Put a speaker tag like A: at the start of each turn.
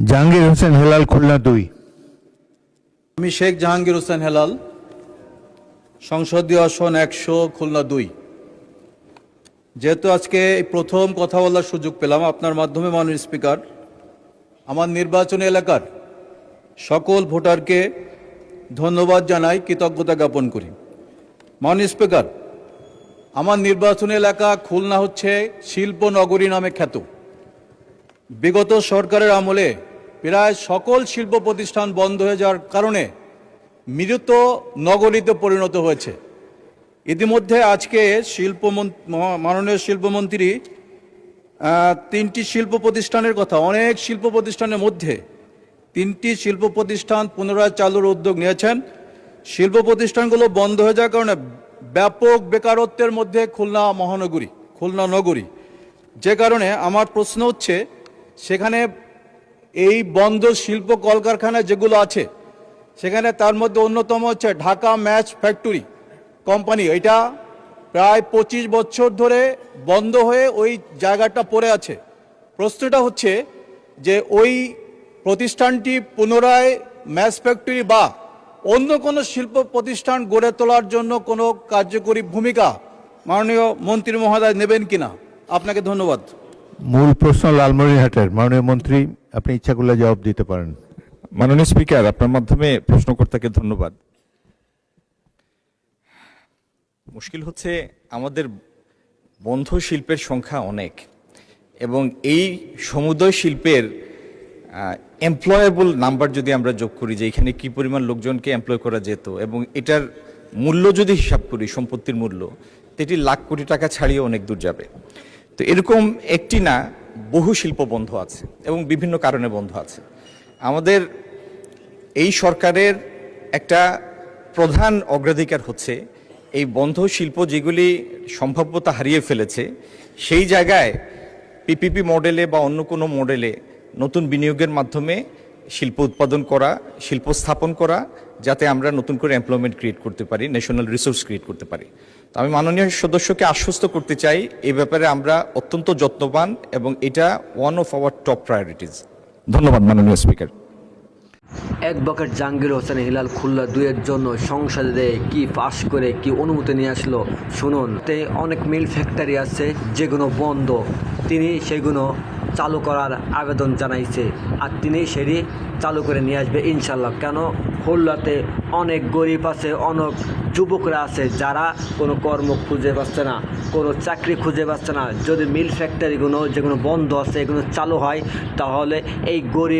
A: জাহাঙ্গীর হোসেন হেলাল, খুলনা ২।
B: আমি শেখ জাহাঙ্গীর হোসেন হেলাল, সংসদীয় আসন ১০০, খুলনা ২। যেহেতু আজকে এই প্রথম কথা বলার সুযোগ পেলাম আপনার মাধ্যমে, মাননীয় স্পিকার, আমার নির্বাচনী এলাকার সকল ভোটারকে ধন্যবাদ জানাই, কৃতজ্ঞতা জ্ঞাপন করি। মাননীয় স্পিকার, আমার নির্বাচনী এলাকা খুলনা হচ্ছে শিল্প নগরী নামে খ্যাত। বিগত সরকারের আমলে প্রায় সকল শিল্প প্রতিষ্ঠান বন্ধ হয়ে যাওয়ার কারণে মৃত নগরীতে পরিণত হয়েছে। ইতিমধ্যে আজকে মাননীয় শিল্পমন্ত্রী ৩টি শিল্প প্রতিষ্ঠানের কথা, অনেক শিল্প প্রতিষ্ঠানের মধ্যে 3টি শিল্প প্রতিষ্ঠান পুনরায় চালুর উদ্যোগ নিয়েছেন। শিল্প প্রতিষ্ঠানগুলো বন্ধ হয়ে যাওয়ার কারণে ব্যাপক বেকারত্বের মধ্যে খুলনা নগরী, যে কারণে আমার প্রশ্ন হচ্ছে, সেখানে এই বন্ধ শিল্প কলকারখানা যেগুলো আছে সেখানে তার মধ্যে অন্যতম হচ্ছে ঢাকা ম্যাচ ফ্যাক্টরি কোম্পানি। এটা প্রায় 25 বছর ধরে বন্ধ হয়ে ওই জায়গাটা পড়ে আছে। প্রশ্নটা হচ্ছে যে ওই প্রতিষ্ঠানটি পুনরায় ম্যাচ ফ্যাক্টরি বা অন্য কোনো শিল্প প্রতিষ্ঠান গড়ে তোলার জন্য কোনো কার্যকরী ভূমিকা মাননীয় মন্ত্রী মহোদয় নেবেন কিনা? আপনাকে ধন্যবাদ।
A: মূল প্রশ্ন লালমনিরহাটের। মাননীয় মন্ত্রী, আপনি ইচ্ছা করলে জবাব দিতে পারেন।
C: মাননীয় স্পিকার, আপনার মাধ্যমে প্রশ্নকর্তাকে ধন্যবাদ। মুশকিল হচ্ছে আমাদের বন্ধ শিল্পের সংখ্যা অনেক, এবং এই সমুদয় শিল্পের এমপ্লয়েবল নাম্বার যদি আমরা যোগ করি, যে এখানে কি পরিমাণ লোকজনকে এমপ্লয় করা যেত, এবং এটার মূল্য যদি হিসাব করি, সম্পত্তির মূল্য, এটি লাখ কোটি টাকা ছাড়িয়ে অনেক দূর যাবে। তো এরকম একটি না, বহু শিল্প বন্ধ আছে এবং বিভিন্ন কারণে বন্ধ আছে। আমাদের এই সরকারের একটা প্রধান অগ্রাধিকার হচ্ছে এই বন্ধ শিল্প যেগুলি সম্ভাব্যতা হারিয়ে ফেলেছে, সেই জায়গায় পিপিপি মডেলে বা অন্য কোনো মডেলে নতুন বিনিয়োগের মাধ্যমে শিল্প উৎপাদন করা, শিল্প স্থাপন করা, যাতে আমরা নতুন করে এমপ্লয়মেন্ট ক্রিয়েট করতে পারি, ন্যাশনাল রিসোর্স ক্রিয়েট করতে পারি। তো আমি মাননীয় সদস্যকে আশ্বস্ত করতে চাই, এই ব্যাপারে আমরা অত্যন্ত যত্নবান এবং এটা one of our top priorities. ধন্যবাদ মাননীয় স্পিকার।
D: অ্যাডভোকেট জাহাঙ্গীর হোসেন হেলাল, খুলনা ২-এর জন্য সংসদে কি পাশ করে কি অনুমতি নিয়ে আসলো শুনুন। অনেক মিল ফ্যাক্টরি আছে যেগুলো বন্ধ, তিনি সেগুলো চালু করার আবেদন জানাইছে, আর তিনি সেটি চালু করে নিয়ে আসবে ইনশাল্লাহ। কেন? খুলনাতে অনেক গরিব আছে, অনেক যুবকরা আছে যারা কোনো কর্ম খুঁজে পাচ্ছে না, কোনো চাকরি খুঁজে পাচ্ছে না। যদি মিল ফ্যাক্টরিগুলো যেগুলো বন্ধ আছে এগুলো চালু হয়, তাহলে এই গরিব